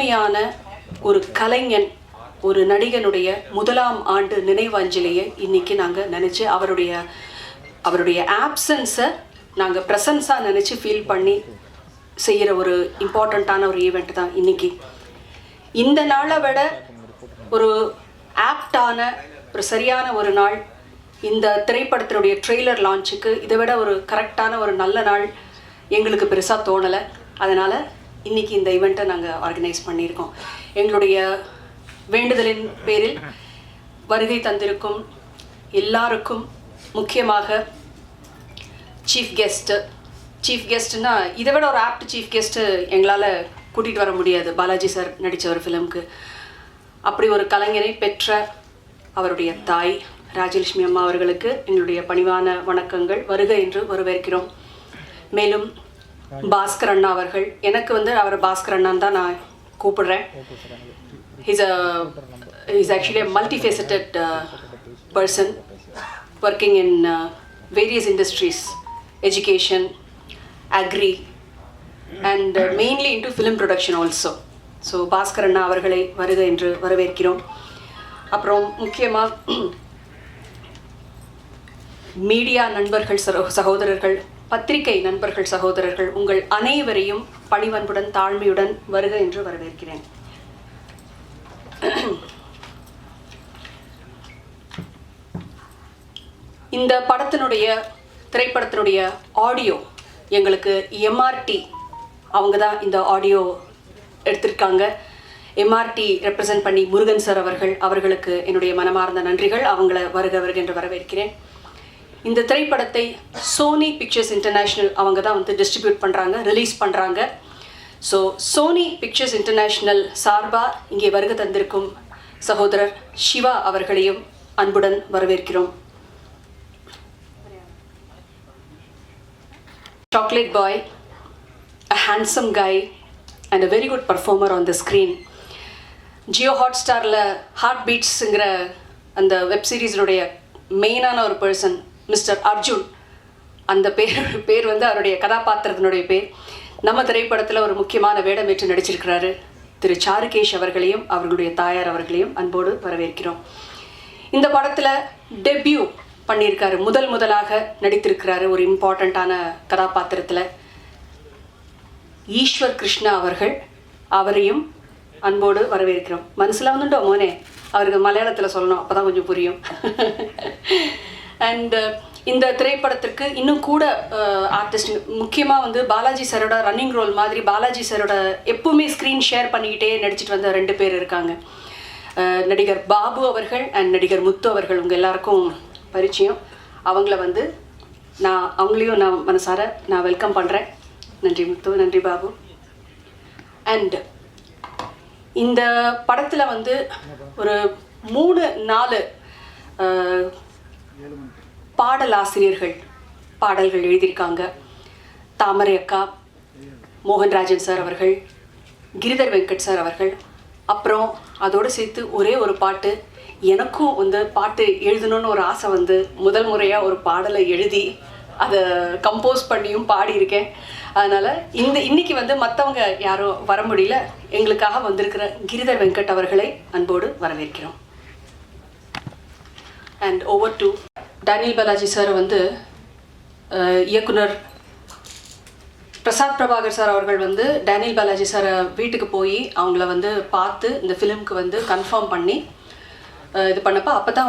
முழுமையான ஒரு கலைஞன், ஒரு நடிகனுடைய முதலாம் ஆண்டு நினைவு அஞ்சலியை இன்றைக்கி நாங்கள் நினச்சி அவருடைய ஆப்சன்ஸை நாங்கள் ப்ரெசன்ஸாக நினச்சி ஃபீல் பண்ணி செய்கிற ஒரு இம்பார்ட்டண்ட்டான ஒரு ஈவெண்ட் தான் இன்றைக்கி. இந்த நாளை விட ஒரு ஆப்டான ஒரு சரியான ஒரு நாள் இந்த திரைப்படத்தினுடைய ட்ரெய்லர் லான்ச்சுக்கு இதை விட ஒரு கரெக்டான ஒரு நல்ல நாள் எங்களுக்கு பெருசாக தோணலை. அதனால் இன்றைக்கி இந்த ஈவெண்ட்டை நாங்கள் ஆர்கனைஸ் பண்ணியிருக்கோம். எங்களுடைய வேண்டுதலின் பேரில் வருகை தந்திருக்கும் எல்லாருக்கும், முக்கியமாக சீஃப் கெஸ்ட்னா இதை விட ஒரு ஆப்ட் சீஃப் கெஸ்ட்டு எங்களால் கூட்டிகிட்டு வர முடியாது. பாலாஜி சார் நடித்த ஒரு ஃபிலிமுக்கு அப்படி ஒரு கலைஞரை பெற்ற அவருடைய தாய் ராஜலட்சுமி அம்மா அவர்களுக்கு எங்களுடைய பணிவான வணக்கங்கள். வருக என்று வரவேற்கிறோம். மேலும் பாஸ்கர் அண்ணா அவர்கள், எனக்கு அவர் பாஸ்கர் அண்ணான்னு தான் நான் கூப்பிடுறேன். he's actually a multifaceted person working in various industries, education, agri and mainly into film production also. So Bhaskar அண்ணா அவர்களை வருக என்று வரவேற்கிறோம். அப்புறம் முக்கியமாக மீடியா நண்பர்கள், சகோதரர்கள், பத்திரிகை நண்பர்கள், சகோதரர்கள், உங்கள் அனைவரையும் பணிவன்புடன் தாழ்மையுடன் வருக என்று வரவேற்கிறேன். இந்த திரைப்படத்தினுடைய ஆடியோ எங்களுக்கு எம்ஆர்டி அவங்க தான் இந்த ஆடியோ எடுத்திருக்காங்க. எம்ஆர்டி ரெப்ரசன்ட் பண்ணி முருகன் சார் அவர்களுக்கு என்னுடைய மனமார்ந்த நன்றிகள். அவங்கள வருக என்று வரவேற்கிறேன். இந்த திரைப்படத்தை சோனி பிக்சர்ஸ் இன்டர்நேஷ்னல் அவங்க தான் டிஸ்ட்ரிபியூட் பண்ணுறாங்க, ரிலீஸ் பண்ணுறாங்க. ஸோ சோனி பிக்சர்ஸ் இன்டர்நேஷ்னல் சார்பாக இங்கே வருகை தந்திருக்கும் சகோதரர் சிவா அவர்களையும் அன்புடன் வரவேற்கிறோம். Chocolate boy, a handsome guy and a very good performer on the screen. Jio Hotstarல ஹார்ட் பீட்ஸுங்கிற அந்த வெப் சீரிஸினுடைய மெயினான ஒரு பர்சன் மிஸ்டர் அர்ஜுன், அந்த பேர் அவருடைய கதாபாத்திரத்தினுடைய பேர். நம்ம திரைப்படத்தில் ஒரு முக்கியமான வேடம் ஏற்று நடிச்சிருக்கிறாரு திரு சாருகேஷ் அவர்களையும் அவர்களுடைய தாயார் அவர்களையும் அன்போடு வரவேற்கிறோம். இந்த படத்தில் டெபியூ பண்ணியிருக்காரு, முதலாக நடித்திருக்கிறாரு ஒரு இம்பார்ட்டண்ட்டான கதாபாத்திரத்தில் ஈஸ்வர் கிருஷ்ணா அவரையும் அன்போடு வரவேற்கிறோம். மனசில் வந்துட்டோ மோனே, அவருக்கு மலையாளத்தில் சொல்லணும், அப்போ தான் கொஞ்சம் புரியும். அண்ட் இந்த திரைப்படத்திற்கு இன்னும் கூட ஆர்டிஸ்ட், முக்கியமாக பாலாஜி சாரோட ரன்னிங் ரோல் மாதிரி பாலாஜி சாரோட எப்பவுமே ஸ்க்ரீன் ஷேர் பண்ணிக்கிட்டே நடிச்சிட்டு வந்த 2 பேர் இருக்காங்க. நடிகர் பாபு அவர்கள் அண்ட் நடிகர் முத்து அவர்கள், உங்கள் எல்லாருக்கும் பரிச்சயம். அவங்களையும் நான் மனசார வெல்கம் பண்ணுறேன். நன்றி முத்து, நன்றி பாபு. அண்ட் இந்த படத்தில் ஒரு 3-4 பாடலாசிரியர்கள் பாடல்கள் எழுதியிருக்காங்க. தாமரை அக்கா, மோகன்ராஜன் சார் அவர்கள், கிரிதர் வெங்கட் சார் அவர்கள். அப்புறம் அதோடு சேர்த்து ஒரே ஒரு பாட்டு, எனக்கும் பாட்டு எழுதணும்னு ஒரு ஆசை முதல் முறையாக ஒரு பாடலை எழுதி அதை கம்போஸ் பண்ணியும் பாடியிருக்கேன். அதனால் இன்னைக்கு மற்றவங்க யாரும் வர முடியல, எங்களுக்காக வந்திருக்கிற கிரிதர் வெங்கட் அவர்களை அன்போடு வரவேற்கிறோம். And over to Daniel Balaji sir. இயக்குனர் பிரசாத் பிரபாகர் சார் அவர்கள் டேனியல் பாலாஜி சாரை வீட்டுக்கு போய் அவங்கள பார்த்து இந்த ஃபிலிமுக்கு கன்ஃபார்ம் பண்ணி இது பண்ணப்போ அப்போ தான்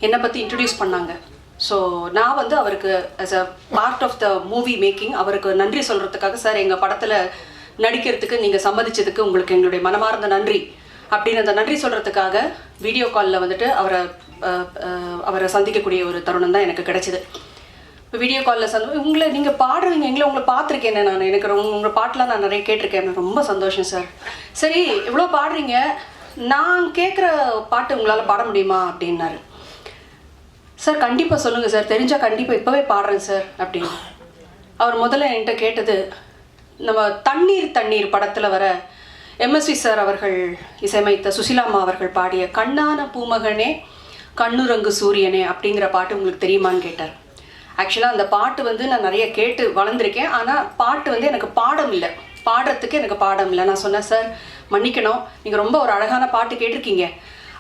என்னை பற்றி இன்ட்ரடியூஸ் பண்ணாங்க. ஸோ நான் அவருக்கு as a part of the movie making அவருக்கு நன்றி சொல்கிறதுக்காக, சார் எங்கள் படத்தில் நடிக்கிறதுக்கு நீங்கள் சம்மதிச்சதுக்கு உங்களுக்கு எங்களுடைய மனமார்ந்த நன்றி அப்படின்னு அந்த நன்றி சொல்கிறதுக்காக வீடியோ காலில் அவரை சந்திக்கக்கூடிய ஒரு தருணம் தான் எனக்கு கிடைச்சிது. இப்போ வீடியோ காலில் நீங்கள் பாடுறீங்க, உங்களை பார்த்துருக்கேன் நான், எனக்கு உங்கள் பாட்டெலாம் நான் நிறைய கேட்டிருக்கேன், ரொம்ப சந்தோஷம் சார். சரி, இவ்வளோ பாடுறீங்க, நான் கேட்குற பாட்டு உங்களால் பாட முடியுமா அப்படின்னாரு. சார் கண்டிப்பாக சொல்லுங்கள் சார், தெரிஞ்சால் கண்டிப்பாக இப்போவே பாடுறேன் சார் அப்படின்னு. அவர் முதல்ல என்கிட்ட கேட்டது, நம்ம தண்ணீர் படத்தில் வர எம்எஸ்வி சார் அவர்கள் இசையமைத்த சுசிலாம்மா அவர்கள் பாடிய கண்ணான பூமகனே கண்ணுரங்கு சூரியனே அப்படிங்கிற பாட்டு உங்களுக்கு தெரியுமான்னு கேட்டார். ஆக்சுவலாக அந்த பாட்டு நான் நிறைய கேட்டு வளர்ந்துருக்கேன், ஆனால் பாட்டு எனக்கு பாடம் இல்லை, பாடுறதுக்கு எனக்கு பாடம் இல்லை. நான் சொன்னேன், சார் மன்னிக்கணும், நீங்கள் ரொம்ப ஒரு அழகான பாட்டு கேட்டிருக்கீங்க,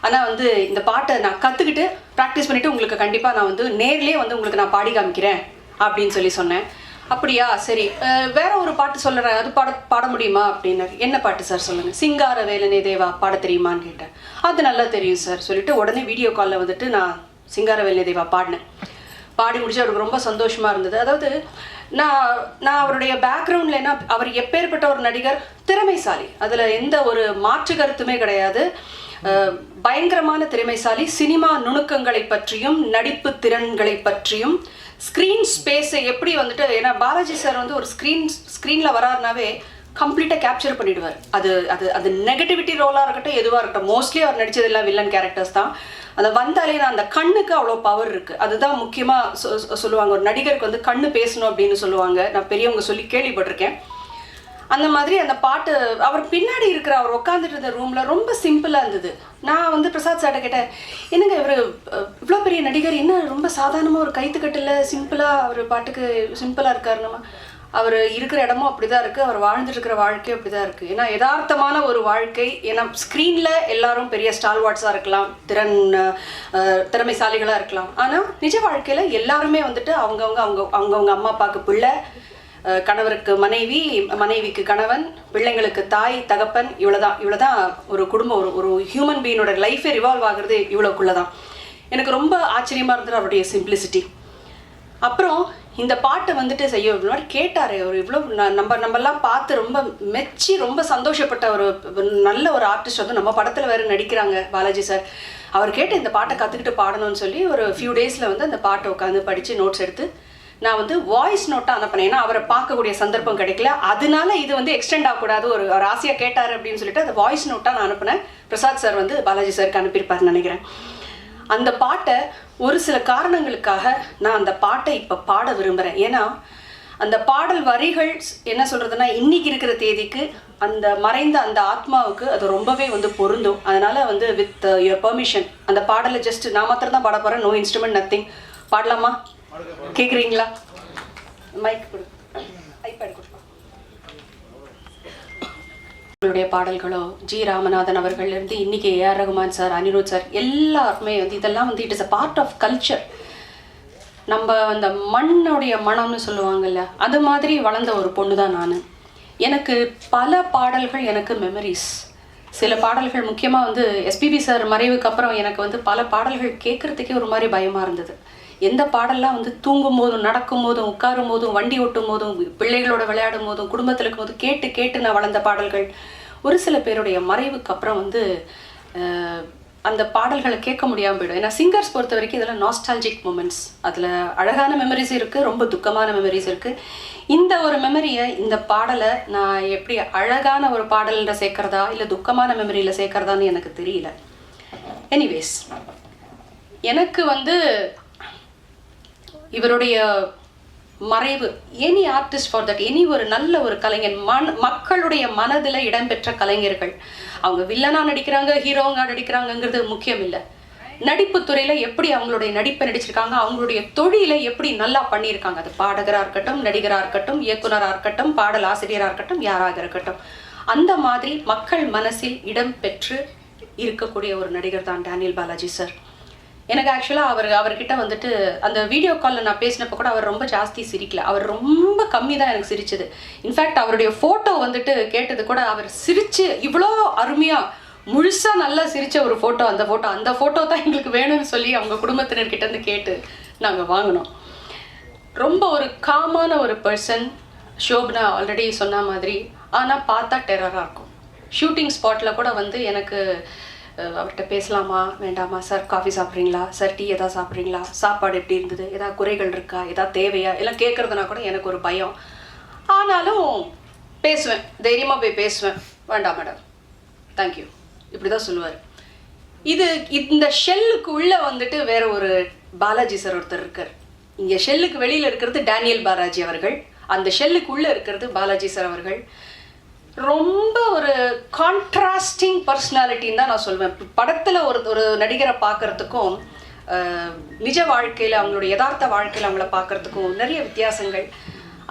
ஆனால் வந்து இந்த பாட்டை நான் கற்றுக்கிட்டு ப்ராக்டிஸ் பண்ணிவிட்டு உங்களுக்கு கண்டிப்பாக நான் வந்து நேர்லேயே வந்து உங்களுக்கு நான் பாடி காமிக்கிறேன் அப்படின்னு சொன்னேன். அப்படியா, சரி, வேற ஒரு பாட்டு சொல்கிறேன், அது பாட முடியுமா அப்படின்னு. என்ன பாட்டு சார் சொல்லுங்கள். சிங்கார வேலனே தேவா பாட தெரியுமான்னு கேட்டேன். அது நல்லா தெரியும் சார் சொல்லிட்டு உடனே வீடியோ காலில் வந்துட்டு நான் சிங்கார வேலனே தேவா பாடினேன். பாடி முடிச்சு அவருக்கு ரொம்ப சந்தோஷமாக இருந்தது. அதாவது நான் அவருடைய பேக்ரவுண்டில் என்ன, அவர் எப்பேற்பட்ட ஒரு நடிகர், திறமைசாலி, அதில் எந்த ஒரு மாற்று கருத்துமே கிடையாது. பயங்கரமான திறமைசாலி. சினிமா நுணுக்கங்களை பற்றியும் நடிப்பு திறன்களை பற்றியும் ஸ்க்ரீன் ஸ்பேஸை எப்படி வந்துட்டு, ஏன்னா பாலாஜி சார் வந்து ஒரு ஸ்க்ரீனில் வராருனாவே கம்ப்ளீட்டாக கேப்சர் பண்ணிடுவார். அது அது அது நெகட்டிவிட்டி ரோலாக இருக்கட்டும், எதுவாக இருக்கட்டும். மோஸ்ட்லி அவர் நடித்ததெல்லாம் வில்லன் கேரக்டர்ஸ் தான். அந்த வந்தாலே அந்த கண்ணுக்கு அவ்வளோ பவர் இருக்குது. அதுதான் முக்கியமாக சொல்லுவாங்க, ஒரு நடிகருக்கு வந்து கண்ணு பேசணும் அப்படின்னு சொல்லுவாங்க. நான் பெரியவங்க சொல்லி கேள்விப்பட்டிருக்கேன். அந்த மாதிரி அந்த பாட்டு அவர் பின்னாடி இருக்கிற அவர் உட்காந்துட்டு இருந்த ரூமில் ரொம்ப சிம்பிளாக இருந்தது. நான் வந்து பிரசாத் சார்ட்ட கேட்டேன், என்னங்க இவர் இவ்வளோ பெரிய நடிகர், என்ன ரொம்ப சாதாரணமாக ஒரு கைத்துக்கட்டில் சிம்பிளாக அவர் பாட்டுக்கு சிம்பிளாக இருக்காரு. நம்ம அவர் இருக்கிற இடமும் அப்படி தான் இருக்குது, அவர் வாழ்ந்துட்டு இருக்கிற வாழ்க்கையும் அப்படி தான் இருக்குது. ஏன்னா யதார்த்தமான ஒரு வாழ்க்கை. ஏன்னா ஸ்க்ரீனில் எல்லாரும் பெரிய ஸ்டால்வார்ட்ஸாக இருக்கலாம், திறமைசாலிகளாக இருக்கலாம். ஆனால் நிஜ வாழ்க்கையில் எல்லாருமே வந்துட்டு அவங்கவுங்க அம்மா அப்பாவுக்கு பிள்ளை, கணவருக்கு மனைவி, மனைவிக்கு கணவன், பிள்ளைங்களுக்கு தாய் தகப்பன், இவ்வளோதான் ஒரு குடும்பம். ஒரு ஹியூமன் பீயினோட லைஃபே ரிவால்வ் ஆகுறது இவ்வளோக்குள்ளதான். எனக்கு ரொம்ப ஆச்சரியமாக இருந்தது அவருடைய சிம்பிளிசிட்டி. அப்புறம் இந்த பாட்டை வந்துட்டு செய்ய மாதிரி கேட்டார் அவர். இவ்வளோ நம்மெல்லாம் பார்த்து ரொம்ப மெச்சி ரொம்ப சந்தோஷப்பட்ட ஒரு நல்ல ஒரு ஆர்டிஸ்ட் வந்து நம்ம படத்தில் வேறு நடிக்கிறாங்க பாலாஜி சார். அவர் கேட்டு இந்த பாட்டை கற்றுக்கிட்டு பாடணும்னு சொல்லி ஒரு ஃபியூ டேஸில் வந்து அந்த பாட்டை உட்காந்து படித்து நோட்ஸ் எடுத்து நான் வந்து வாய்ஸ் நோட்டாக அனுப்பினேன். ஏன்னா அவரை பார்க்கக்கூடிய சந்தர்ப்பம் கிடைக்கல, அதனால இது வந்து எக்ஸ்டெண்ட் ஆகக்கூடாது, ஒரு ஆசையாக கேட்டார் அப்படின்னு சொல்லிட்டு அந்த வாய்ஸ் நோட்டாக நான் அனுப்பினேன். பிரசாத் சார் வந்து பாலாஜி சாருக்கு அனுப்பியிருப்பாருன்னு நினைக்கிறேன். அந்த பாட்டை ஒரு சில காரணங்களுக்காக நான் அந்த பாட்டை இப்போ பாட விரும்புகிறேன். ஏன்னா அந்த பாடல் வரிகள் என்ன சொல்கிறதுனா, இன்றைக்கி இருக்கிற தேதிக்கு அந்த மறைந்த அந்த ஆத்மாவுக்கு அது ரொம்பவே வந்து பொருந்தும். அதனால் வந்து வித் யுவர் பெர்மிஷன் அந்த பாடலை ஜஸ்ட் நான் மாத்திரம் தான் பாட போகிறேன், நோ இன்ஸ்ட்ருமெண்ட் நத்திங். பாடலாமா? கேட்குறீங்களா? மைக் கொடு, ஐபேட் கொடு. உங்களுடைய பாடல்களோ ஜி ராமநாதன் அவர்கள்லேருந்து இன்னைக்கு A R Rahman sir, Anirudh sir, எல்லாருமே வந்து இதெல்லாம் வந்து it is a part of culture. நம்ம அந்த மண்ணுடைய மனம்னு சொல்லுவாங்கல்ல, அது மாதிரி வளர்ந்த ஒரு பொண்ணு தான் நான். எனக்கு பல பாடல்கள் எனக்கு மெமரிஸ். சில பாடல்கள் முக்கியமாக வந்து எஸ்பிபி சார் மறைவுக்கு அப்புறம் எனக்கு வந்து பல பாடல்கள் கேட்குறதுக்கே ஒரு மாதிரி பயமாக இருந்தது. எந்த பாடல்லாம் வந்து தூங்கும் போதும், நடக்கும் போதும், உட்காரும் போதும், வண்டி ஓட்டும் போதும், பிள்ளைகளோட விளையாடும் போதும், குடும்பத்தில் இருக்கும் போதும் கேட்டு நான் வளர்ந்த பாடல்கள். ஒரு சில பேருடைய மறைவுக்கு அப்புறம் வந்து அந்த பாடல்களை கேட்க முடியாமல் போயிடும். ஏன்னா சிங்கர்ஸ் பொறுத்த வரைக்கும் இதெல்லாம் நாஸ்டாலஜிக் மூமெண்ட்ஸ். அதில் அழகான மெமரிஸ் இருக்குது, ரொம்ப துக்கமான மெமரிஸ் இருக்குது. இந்த ஒரு மெமரியை, இந்த பாடலை நான் எப்படி அழகான ஒரு பாடலில் சேர்க்குறதா இல்லை துக்கமான மெமரியில் சேர்க்குறதான்னு எனக்கு தெரியல. எனிவேஸ், எனக்கு வந்து இவருடைய மறைவு, any artist for that, any ஒரு நல்ல ஒரு கலைஞன், மக்களுடைய மனதில் இடம்பெற்ற கலைஞர்கள், அவங்க வில்லனா நடிக்கிறாங்க, ஹீரோங்க நடிக்கிறாங்கங்கிறது முக்கியம் இல்லை. நடிப்பு துறையில் எப்படி அவங்களுடைய நடிப்பை நடிச்சிருக்காங்க, அவங்களுடைய தொழிலை எப்படி நல்லா பண்ணியிருக்காங்க. அது பாடகராக இருக்கட்டும், நடிகராக இருக்கட்டும், இயக்குனராக இருக்கட்டும், பாடல் ஆசிரியராக இருக்கட்டும், யாராக இருக்கட்டும், அந்த மாதிரி மக்கள் மனசில் இடம்பெற்று இருக்கக்கூடிய ஒரு நடிகர் தான் டேனியல் பாலாஜி சார். எனக்கு ஆக்சுவலாக அவர்கிட்ட வந்துட்டு அந்த வீடியோ காலில் நான் பேசினப்போ கூட அவர் ரொம்ப ஜாஸ்தி சிரிக்கல, அவர் ரொம்ப கம்மி தான் எனக்கு சிரிச்சது. இன்ஃபேக்ட் அவருடைய ஃபோட்டோ வந்துட்டு கேட்டது கூட, அவர் சிரித்து இவ்வளோ அருமையாக முழுசாக நல்லா சிரித்த ஒரு ஃபோட்டோ, அந்த ஃபோட்டோ தான் எங்களுக்கு வேணும்னு சொல்லி அவங்க குடும்பத்தினர்கிட்டேருந்து கேட்டு நாங்கள் வாங்கினோம். ரொம்ப ஒரு காமான ஒரு பர்சன். ஷோபனா ஆல்ரெடி சொன்ன மாதிரி, ஆனால் பார்த்தா டெரராக இருக்கும். ஷூட்டிங் ஸ்பாட்டில் கூட வந்து எனக்கு அவர்கிட்ட பேசலாமா வேண்டாமா, சார் காஃபி சாப்பிட்றீங்களா, சார் டீ எதாவது சாப்பிட்றீங்களா, சாப்பாடு எப்படி இருந்தது, எதாவது குறைகள் இருக்கா, எதாவது தேவையா, எல்லாம் கேட்குறதுனா கூட எனக்கு ஒரு பயம். ஆனாலும் பேசுவேன், தைரியமாக போய் பேசுவேன். வேண்டாம் மேடம், தேங்க்யூ, இப்படி தான் சொல்லுவார். இந்த ஷெல்லுக்கு உள்ளே வந்துட்டு வேற ஒரு பாலாஜி சார் ஒருத்தர் இருக்கார். இங்கே ஷெல்லுக்கு வெளியில் இருக்கிறது டேனியல் பாலாஜி அவர்கள், அந்த ஷெல்லுக்கு உள்ளே இருக்கிறது பாலாஜி சார் அவர்கள். ரொம்ப ஒரு கான்ட்ராஸ்டிங் பர்சனாலிட்டின்னு தான் நான் சொல்வேன். படத்தில் ஒரு நடிகரை பார்க்குறதுக்கும் நிஜ வாழ்க்கையில், அவங்களோட யதார்த்த வாழ்க்கையில் அவங்கள பார்க்குறதுக்கும் நிறைய வித்தியாசங்கள்.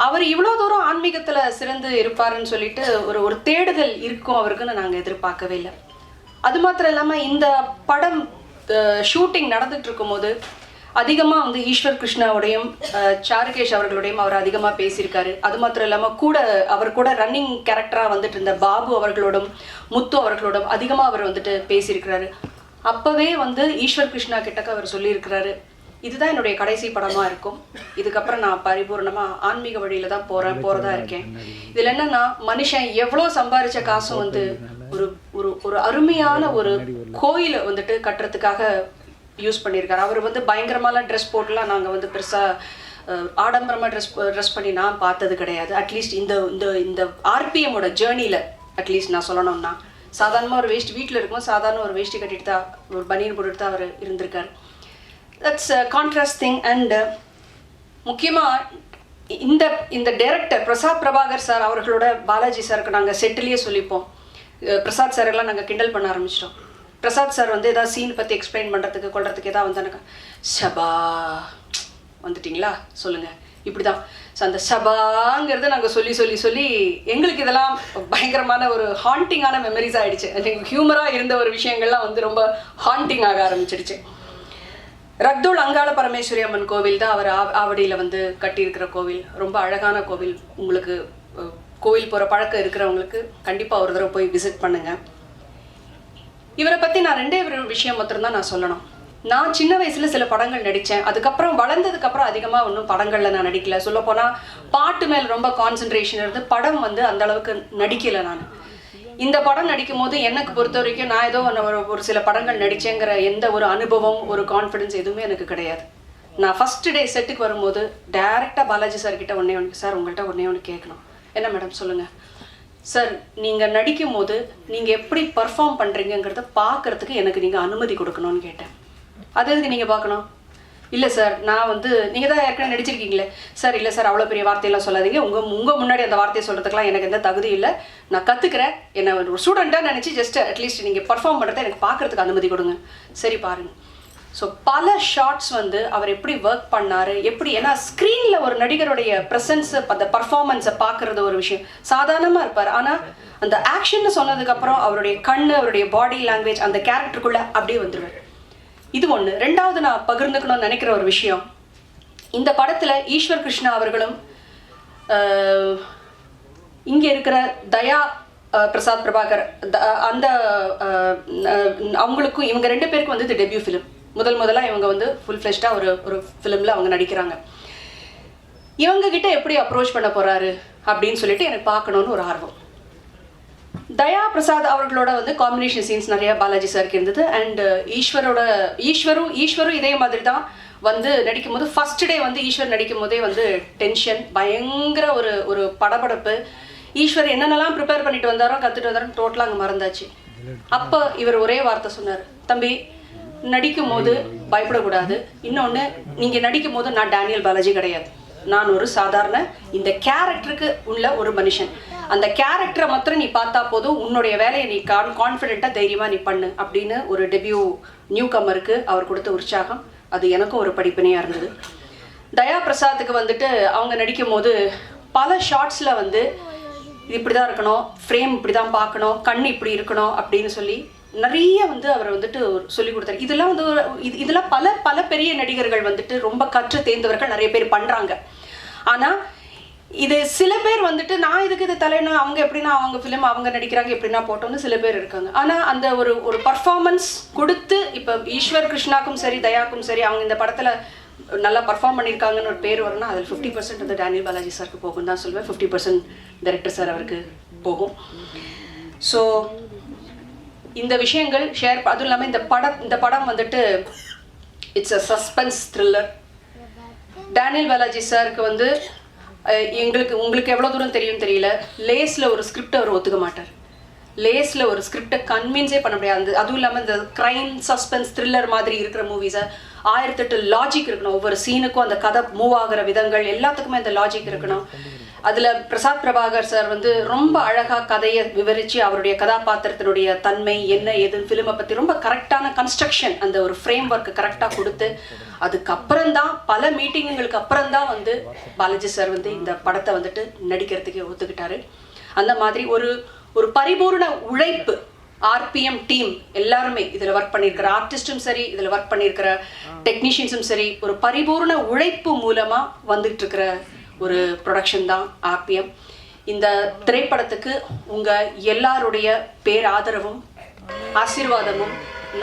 அவர் இவ்வளோ தூரம் ஆன்மீகத்தில் சிறந்து இருப்பாருன்னு சொல்லிட்டு ஒரு தேடுதல் இருக்கும் அவருக்குன்னு நாங்கள் எதிர்பார்க்கவே இல்லை. அது மாத்திரம் இல்லாமல் இந்த படம் ஷூட்டிங் நடந்துட்டு இருக்கும்போது அதிகமாக வந்து ஈஸ்வர் கிருஷ்ணாவோடையும் சாருகேஷ் அவர்களுடையும் அவர் அதிகமாக பேசியிருக்காரு. அது மாத்திரம் இல்லாமல் அவர் கூட ரன்னிங் கேரக்டராக வந்துட்டு இருந்த பாபு அவர்களோடும் முத்து அவர்களோடும் அதிகமாக அவர் வந்துட்டு பேசியிருக்கிறாரு. அப்போவே வந்து ஈஸ்வர் கிருஷ்ணா கிட்டக்க அவர் சொல்லியிருக்கிறாரு, இதுதான் என்னுடைய கடைசி படமாக இருக்கும், இதுக்கப்புறம் நான் பரிபூர்ணமாக ஆன்மீக வழியில தான் போகிறதா இருக்கேன். இதில் என்னன்னா, மனுஷன் எவ்வளோ சம்பாதிச்ச காசும் வந்து ஒரு ஒரு ஒரு அருமையான ஒரு கோயிலை வந்துட்டு கட்டுறதுக்காக யூஸ் பண்ணியிருக்காரு. அவர் வந்து பயங்கரமான ட்ரெஸ் போட்டுலாம் நாங்கள் வந்து பெருசாக ஆடம்பரமாக ட்ரெஸ் பண்ணி நான் பார்த்தது கிடையாது. அட்லீஸ்ட் இந்த இந்த இந்த ஆர்பிஎம்மோட ஜேர்னியில் அட்லீஸ்ட் நான் சொல்லணும்னா, சாதாரணமாக ஒரு வேஷ்டி வீட்டில் இருக்கும்போது சாதாரண ஒரு வேஷ்டி கட்டிட்டு தான், ஒரு பனியன் போட்டுட்டு தான் அவர் இருந்திருக்கார். That's contrast thing. அண்ட் முக்கியமாக இந்த டைரக்டர் பிரசாத் பிரபாகர் சார் அவர்களோட பாலாஜி சாருக்கு நாங்கள் செட்டிலேயே சொல்லிப்போம். பிரசாத் சாரெல்லாம் நாங்கள் கிண்டல் பண்ண ஆரம்பிச்சிட்டோம். பிரசாத் சார் வந்து ஏதாவது சீன் பற்றி எக்ஸ்பிளைன் பண்ணுறதுக்கு கொள்றதுக்கு ஏதாவது வந்தானுக்கா, ஷபா வந்துட்டிங்களா சொல்லுங்கள் இப்படி தான். ஸோ அந்த ஷபாங்கிறத நாங்கள் சொல்லி எங்களுக்கு இதெல்லாம் பயங்கரமான ஒரு ஹாண்டிங்கான மெமரிஸ் ஆகிடுச்சு. எனக்கு ஹியூமராக இருந்த ஒரு விஷயங்கள்லாம் வந்து ரொம்ப ஹாண்டிங் ஆக ஆரம்பிச்சிடுச்சு. ரக்தோல் அங்காள பரமேஸ்வரி அம்மன் கோவில் தான் அவர் ஆவடியில் வந்து கட்டியிருக்கிற கோவில். ரொம்ப அழகான கோவில். உங்களுக்கு கோவில் போகிற பழக்கம் இருக்கிறவங்களுக்கு கண்டிப்பாக ஒரு தடவை போய் விசிட் பண்ணுங்கள். இவரை பற்றி நான் ரெண்டே விஷயம் மாத்திரம்தான் நான் சொல்லணும். நான் சின்ன வயசில் சில படங்கள் நடித்தேன். அதுக்கப்புறம் வளர்ந்ததுக்கப்புறம் அதிகமாக ஒன்றும் படங்களில் நான் நடிக்கலை. சொல்லப்போனால் பாட்டு மேலே ரொம்ப கான்சன்ட்ரேஷன் இருந்து படம் வந்து அந்த அளவுக்கு நடிக்கலை. நான் இந்த படம் நடிக்கும் போது எனக்கு பொறுத்த வரைக்கும் நான் ஏதோ ஒரு சில படங்கள் நடித்தேங்கிற எந்த ஒரு அனுபவம், ஒரு கான்ஃபிடென்ஸ் எதுவுமே எனக்கு கிடையாது. நான் ஃபஸ்ட்டு டே செட்டுக்கு வரும்போது டைரெக்டாக பாலாஜி சார்கிட்ட சார் உங்கள்கிட்ட ஒன்று கேட்கணும். என்ன மேடம் சொல்லுங்கள் சார், நீங்கள் நடிக்கும் போது நீங்கள் எப்படி பர்ஃபார்ம் பண்ணுறீங்கிறத பார்க்குறதுக்கு எனக்கு நீங்கள் அனுமதி கொடுக்கணும்னு கேட்டேன். அது எதுக்கு நீங்கள் பார்க்கணும்? இல்லை சார், நான் வந்து நீங்கள் தான் ஏற்கனவே நடிச்சிருக்கீங்களே. சார் இல்லை சார், அவ்வளோ பெரிய வார்த்தையெல்லாம் சொல்லாதீங்க, உங்கள் முன்னாடி அந்த வார்த்தையை சொல்கிறதுக்கெலாம் எனக்கு எந்த தகுதி இல்லை, நான் கற்றுக்கிறேன், என்னை ஒரு ஸ்டூடெண்ட்டாக நினச்சி ஜஸ்ட் அட்லீஸ்ட் நீங்கள் பர்ஃபார்ம் பண்ணுறதை எனக்கு பார்க்குறதுக்கு அனுமதி கொடுங்க. சரி பாருங்கள். ஸோ பல ஷார்ட்ஸ் வந்து அவர் எப்படி ஒர்க் பண்ணார், எப்படி, ஏன்னா ஸ்க்ரீனில் ஒரு நடிகருடைய ப்ரெசன்ஸ், அந்த பர்ஃபார்மன்ஸை பார்க்குறது ஒரு விஷயம், சாதாரணமாக இருப்பார். ஆனால் அந்த ஆக்ஷன்னு சொன்னதுக்கப்புறம் அவருடைய கண், அவருடைய பாடி லாங்குவேஜ் அந்த கேரக்டருக்குள்ளே அப்படியே வந்துடுவார். இது ஒன்று. ரெண்டாவது நான் பகிர்ந்துக்கணும்னு நினைக்கிற ஒரு விஷயம், இந்த படத்தில் ஈஸ்வர் கிருஷ்ணா அவர்களும் இங்கே இருக்கிற தயா பிரசாத் பிரபாகர் அந்த அவங்களுக்கும், இவங்க ரெண்டு பேருக்கும் வந்து இது டெபியூ ஃபிலிம். முதலாக இவங்க வந்து ஃபுல் ஃப்ளெஷ்டாக ஒரு ஃபிலிமில் அவங்க நடிக்கிறாங்க. இவங்ககிட்ட எப்படி அப்ரோச் பண்ண போகிறாரு அப்படின்னு சொல்லிட்டு எனக்கு பார்க்கணுன்னு ஒரு ஆர்வம். தயா பிரசாத் அவர்களோட வந்து காம்பினேஷன் சீன்ஸ் நிறையா பாலாஜி சாருக்கு இருந்தது. அண்ட் ஈஸ்வரும் இதே மாதிரி தான் வந்து நடிக்கும் போது ஃபர்ஸ்ட் டே வந்து ஈஸ்வர் நடிக்கும் போதே வந்து டென்ஷன், பயங்கர ஒரு படபடப்பு. ஈஸ்வர் என்னென்னலாம் ப்ரிப்பேர் பண்ணிட்டு வந்தாரோ கற்றுட்டு வந்தாரோ டோட்டலாக அங்கே மறந்தாச்சு. அப்போ இவர் ஒரே வார்த்தை சொன்னார், தம்பி நடிக்கும் போது பயப்படக்கூடாது. இன்னொன்று, நீங்கள் நடிக்கும் போது நான் டேனியல் பாலாஜி கிடையாது, நான் ஒரு சாதாரண இந்த கேரக்டருக்கு உள்ள ஒரு மனுஷன். அந்த கேரக்டரை மாத்திரம் நீ பார்த்தா போதும், உன்னுடைய வேலையை நீ கான்ஃபிடென்ட்டாக தைரியமாக நீ பண்ணு அப்படின்னு ஒரு டெபியூ நியூ கம்மருக்கு அவர் கொடுத்த உற்சாகம் அது எனக்கும் ஒரு படிப்பினையாக இருந்தது. தயா பிரசாத்துக்கு வந்துட்டு அவங்க நடிக்கும் போது பல ஷார்ட்ஸில் வந்து இப்படி தான் இருக்கணும், ஃப்ரேம் இப்படி தான் பார்க்கணும், கண் இப்படி இருக்கணும் அப்படின்னு சொல்லி நிறைய வந்து அவர் வந்துட்டு சொல்லி கொடுத்தாரு. இதெல்லாம் வந்து இதெல்லாம் பல பெரிய நடிகர்கள் வந்துட்டு ரொம்ப கற்று தேர்ந்தவர்கள் நிறைய பேர் பண்ணுறாங்க. ஆனால் இது சில பேர் வந்துட்டு நான் இதுக்கு இது தலைனா அவங்க எப்படின்னா அவங்க ஃபிலிம் அவங்க நடிக்கிறாங்க எப்படின்னா போட்டோன்னு சில பேர் இருக்காங்க. ஆனால் அந்த ஒரு பர்ஃபார்மன்ஸ் கொடுத்து இப்போ ஈஸ்வர் கிருஷ்ணாக்கும் சரி தயாக்கும் சரி அவங்க இந்த படத்தில் நல்லா பர்ஃபார்ம் பண்ணியிருக்காங்கன்னு ஒரு பேர் வரும்னா அதில் 50% வந்து டேனியல் பாலாஜி சாருக்கு போகும் தான் சொல்லுவேன், 50% டைரக்டர் சார் அவருக்கு போகும். ஸோ இந்த விஷயங்கள் ஷேர், அதுவும் இல்லாமல் இந்த படம் வந்துட்டு it's a suspense thriller. Daniel Balaji சாருக்கு வந்து உங்களுக்கு எவ்வளோ தூரம் தெரியும் தெரியல, லேஸில் ஒரு ஸ்கிரிப்டை அவர் ஒத்துக்க மாட்டார். லேஸில் ஒரு ஸ்கிரிப்டை கன்வின்ஸே பண்ண முடியாது. அதுவும் இல்லாமல் இந்த க்ரைம் சஸ்பென்ஸ் த்ரில்லர் மாதிரி இருக்கிற மூவிஸை 1008 லாஜிக் இருக்கணும். ஒவ்வொரு சீனுக்கும் அந்த கதை மூவ் ஆகிற விதங்கள் எல்லாத்துக்குமே அந்த லாஜிக் இருக்கணும். அதில் பிரசாத் பிரபாகர் சார் வந்து ரொம்ப அழகாக கதையை விவரித்து அவருடைய கதாபாத்திரத்தினுடைய தன்மை என்ன ஏதுன்னு ஃபிலிமை பற்றி ரொம்ப கரெக்டான கன்ஸ்ட்ரக்ஷன், அந்த ஒரு ஃப்ரேம் ஒர்க்கு கரெக்டாக கொடுத்து அதுக்கப்புறம்தான் பல மீட்டிங்குகளுக்கு அப்புறம்தான் வந்து பாலாஜி சார் வந்து இந்த படத்தை வந்துட்டு நடிக்கிறதுக்கு ஒத்துக்கிட்டாரு. அந்த மாதிரி ஒரு பரிபூர்ண உழைப்பு ஆர்பிஎம் டீம் எல்லாருமே இதில் ஒர்க் பண்ணியிருக்கிற ஆர்டிஸ்டும் சரி, இதில் ஒர்க் பண்ணியிருக்கிற டெக்னீஷியன்ஸும் சரி, ஒரு பரிபூர்ண உழைப்பு மூலமாக வந்துட்டு இருக்கிற ஒரு ப்ரொடக்ஷன் தான் ஆர்பிஎம். இந்த திரைப்படத்துக்கு உங்கள் எல்லாருடைய பேராதரவும் ஆசீர்வாதமும்